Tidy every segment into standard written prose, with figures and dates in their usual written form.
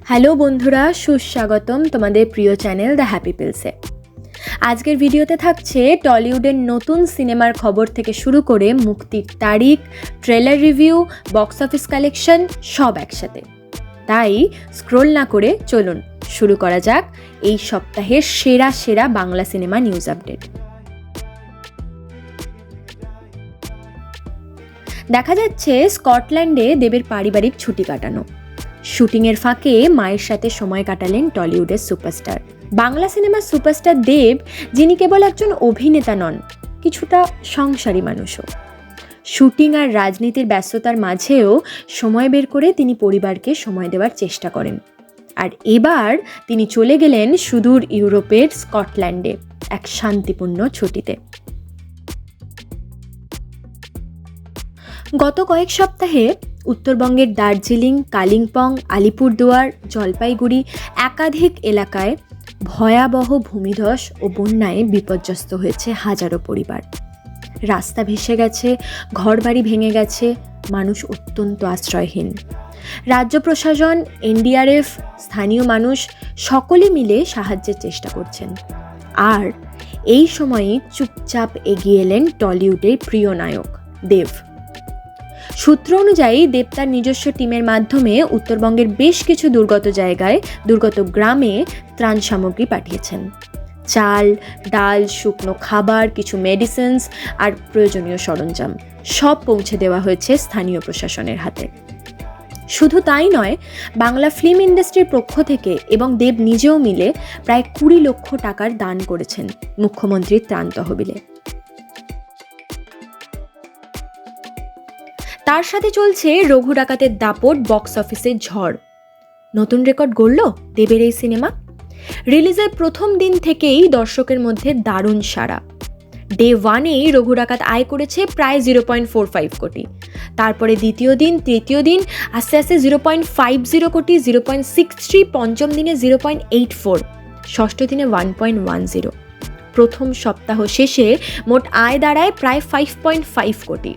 Hello বন্ধুরা, সুস্বাগতম তোমাদের প্রিয় চ্যানেল দ্য হ্যাপি পিলসে। আজকের ভিডিওতে থাকছে টলিউডের নতুন সিনেমার খবর থেকে শুরু করে মুক্তির তারিখ, trailer review, box office collection সব একসাথে। তাই স্ক্রোল না করে চলুন শুরু করা যাক এই সপ্তাহের সেরা সেরা বাংলা সিনেমা নিউজ আপডেট। দেখা যাচ্ছে স্কটল্যান্ডে দেবের পারিবারিক ছুটি কাটানো। শুটিংয়ের ফাঁকে মায়ের সাথে সময় কাটালেন টলিউডের সুপারস্টার। বাংলা সিনেমার সুপারস্টার দেব, যিনি কেবল একজন অভিনেতা নন, কিছুটা সংসারী মানুষও। শুটিং আর রাজনীতির ব্যস্ততার মাঝেও সময় বের করে তিনি পরিবারকে সময় দেওয়ার চেষ্টা করেন। আর এবার তিনি চলে গেলেন সুদূর ইউরোপের স্কটল্যান্ডে এক শান্তিপূর্ণ ছুটিতে। গত কয়েক সপ্তাহে উত্তরবঙ্গের দার্জিলিং, কালিম্পং, আলিপুরদুয়ার, জলপাইগুড়ি একাধিক এলাকায় ভয়াবহ ভূমিধস ও বন্যায় বিপর্যস্ত হয়েছে হাজারো পরিবার। রাস্তা ভেসে গেছে, ঘরবাড়ি ভেঙে গেছে, মানুষ অত্যন্ত আশ্রয়হীন। রাজ্য প্রশাসন, এনডিআরএফ, স্থানীয় মানুষ সকলে মিলে সাহায্যের চেষ্টা করছেন। আর এই সময়ই চুপচাপ এগিয়ে এলেন টলিউডের প্রিয় নায়ক দেব। সূত্র অনুযায়ী দেব তার নিজস্ব টিমের মাধ্যমে উত্তরবঙ্গের বেশ কিছু দুর্গত জায়গায়, দুর্গত গ্রামে ত্রাণ সামগ্রী পাঠিয়েছেন। চাল, ডাল, শুকনো খাবার, কিছু মেডিসিনস আর প্রয়োজনীয় সরঞ্জাম সব পৌঁছে দেওয়া হয়েছে স্থানীয় প্রশাসনের হাতে। শুধু তাই নয়, বাংলা ফিল্ম ইন্ডাস্ট্রির পক্ষ থেকে এবং দেব নিজেও মিলে প্রায় 20 লক্ষ টাকার দান করেছেন মুখ্যমন্ত্রীর ত্রাণ তহবিলে। তার সাথে চলছে রঘু ডাকাতের দাপট বক্স অফিসের ঝড়। নতুন রেকর্ড গড়ল দেবের এই সিনেমা। রিলিজের প্রথম দিন থেকেই দর্শকের মধ্যে দারুণ সাড়া। ডে ওয়ানেই রঘু ডাকাত আয় করেছে প্রায় 0.45 কোটি। তারপরে দ্বিতীয় দিন, তৃতীয় দিন আস্তে আস্তে 0.50 কোটি, 0.63, পঞ্চম দিনে 0.84, ষষ্ঠ দিনে 1.10। প্রথম সপ্তাহ শেষে মোট আয় দাঁড়ায় প্রায় 5.5 কোটি।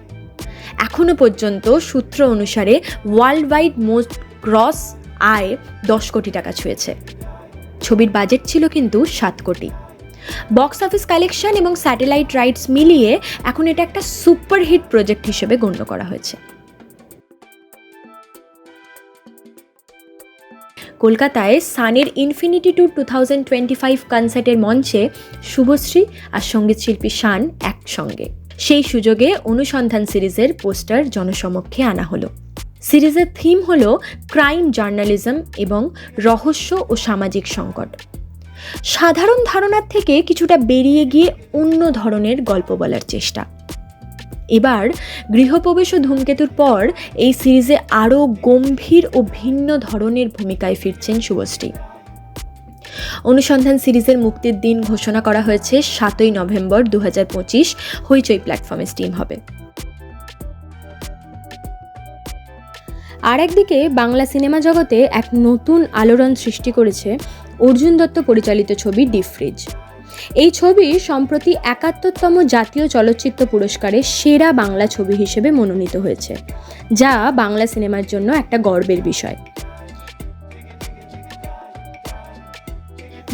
এখনো পর্যন্ত সূত্র অনুসারে ওয়ার্ল্ড ওয়াইড মোস্ট গ্রস আয় 10 কোটি টাকা ছুঁয়েছে। ছবির বাজেট ছিল কিন্তু 7 কোটি। বক্স অফিস কালেকশন এবং স্যাটেলাইট রাইটস মিলিয়ে এখন এটা একটা সুপারহিট প্রজেক্ট হিসেবে গণ্য করা হয়েছে। কলকাতায় সানের ইনফিনিটি ট্যুর 2025 কনসার্টের মঞ্চে শুভশ্রী আর সঙ্গীত শিল্পী শান একসঙ্গে। সেই সুযোগে অনুসন্ধান সিরিজের পোস্টার জনসমক্ষে আনা হলো। সিরিজের থিম হলো ক্রাইম জার্নালিজম এবং রহস্য ও সামাজিক সংকট। সাধারণ ধারণার থেকে কিছুটা বেরিয়ে গিয়ে অন্য ধরনের গল্প বলার চেষ্টা। এবার গৃহপ্রবেশ ও ধূমকেতুর পর এই সিরিজে আরও গম্ভীর ও ভিন্ন ধরনের ভূমিকায় ফিরছেন শুভশ্রী। অনুসন্ধান সিরিজের মুক্তির দিন ঘোষণা করা হয়েছে 7ই নভেম্বর 2025 হইচই প্ল্যাটফর্মে স্ট্রিম হবে। আর একদিকে বাংলা সিনেমা জগতে এক নতুন আলোড়ন সৃষ্টি করেছে অর্জুন দত্ত পরিচালিত ছবি ডিপ ফ্রিজ। এই ছবি সম্প্রতি 71তম জাতীয় চলচ্চিত্র পুরস্কারে সেরা বাংলা ছবি হিসেবে মনোনীত হয়েছে, যা বাংলা সিনেমার জন্য একটা গর্বের বিষয়।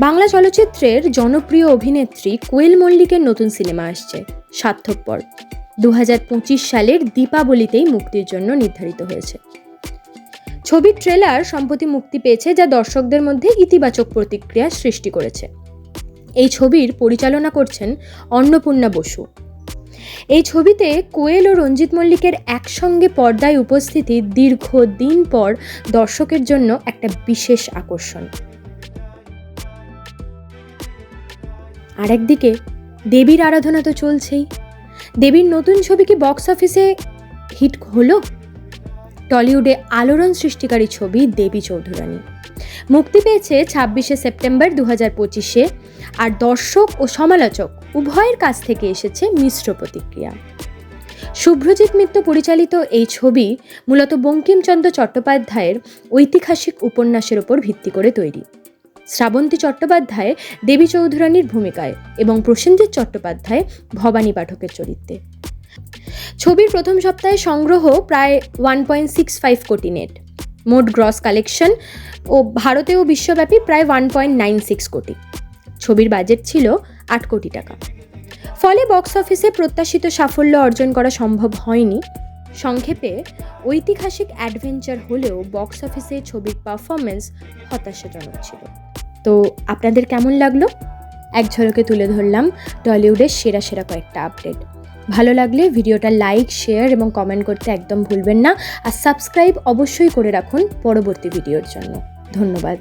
বাংলা চলচ্চিত্রের জনপ্রিয় অভিনেত্রী কোয়েল মল্লিকের নতুন সিনেমা আসছে স্বার্থপর। 2025 সালের দীপাবলিতেই মুক্তির জন্য নির্ধারিত হয়েছে। ছবির ট্রেলার সম্প্রতি মুক্তি পেয়েছে, যা দর্শকদের মধ্যে ইতিবাচক প্রতিক্রিয়া সৃষ্টি করেছে। এই ছবির পরিচালনা করছেন অন্নপূর্ণা বসু। এই ছবিতে কোয়েল ও রঞ্জিত মল্লিকের একসঙ্গে পর্দায় উপস্থিতি দীর্ঘদিন পর দর্শকের জন্য একটা বিশেষ আকর্ষণ। আরেকদিকে দেবীর আরাধনা তো চলছেই। দেবীর নতুন ছবি কি বক্স অফিসে হিট হলো? টলিউডে আলোড়ন সৃষ্টিকারী ছবি দেবী চৌধুরানী মুক্তি পেয়েছে 26শে সেপ্টেম্বর 2025-এ। আর দর্শক ও সমালোচক উভয়ের কাছ থেকে এসেছে মিশ্র প্রতিক্রিয়া। শুভ্রজিৎ মিত্র পরিচালিত এই ছবি মূলত বঙ্কিমচন্দ্র চট্টোপাধ্যায়ের ঐতিহাসিক উপন্যাসের উপর ভিত্তি করে তৈরি। শ্রাবন্তী চট্টোপাধ্যায় দেবী চৌধুরানীর ভূমিকায় এবং প্রসেনজিৎ চট্টোপাধ্যায় ভবানী পাঠকের চরিত্রে। ছবির প্রথম সপ্তাহে সংগ্রহ প্রায় 1.65 কোটি নেট। মোট গ্রস কালেকশন ও ভারতে ও বিশ্বব্যাপী প্রায় 1.96 কোটি। ছবির বাজেট ছিল 8 কোটি টাকা। ফলে বক্স অফিসে প্রত্যাশিত সাফল্য অর্জন করা সম্ভব হয়নি। সংক্ষেপে ঐতিহাসিক অ্যাডভেঞ্চার হলেও বক্স অফিসে ছবির পারফরমেন্স হতাশাজনক ছিল। তো আপনাদের কেমন লাগলো? এক ঝলকে তুলে ধরলাম টলিউডের সেরা সেরা কয়েকটা আপডেট। ভালো লাগলে ভিডিওটা লাইক, শেয়ার এবং কমেন্ট করতে একদম ভুলবেন না। আর সাবস্ক্রাইব অবশ্যই করে রাখুন পরবর্তী ভিডিওর জন্য। ধন্যবাদ।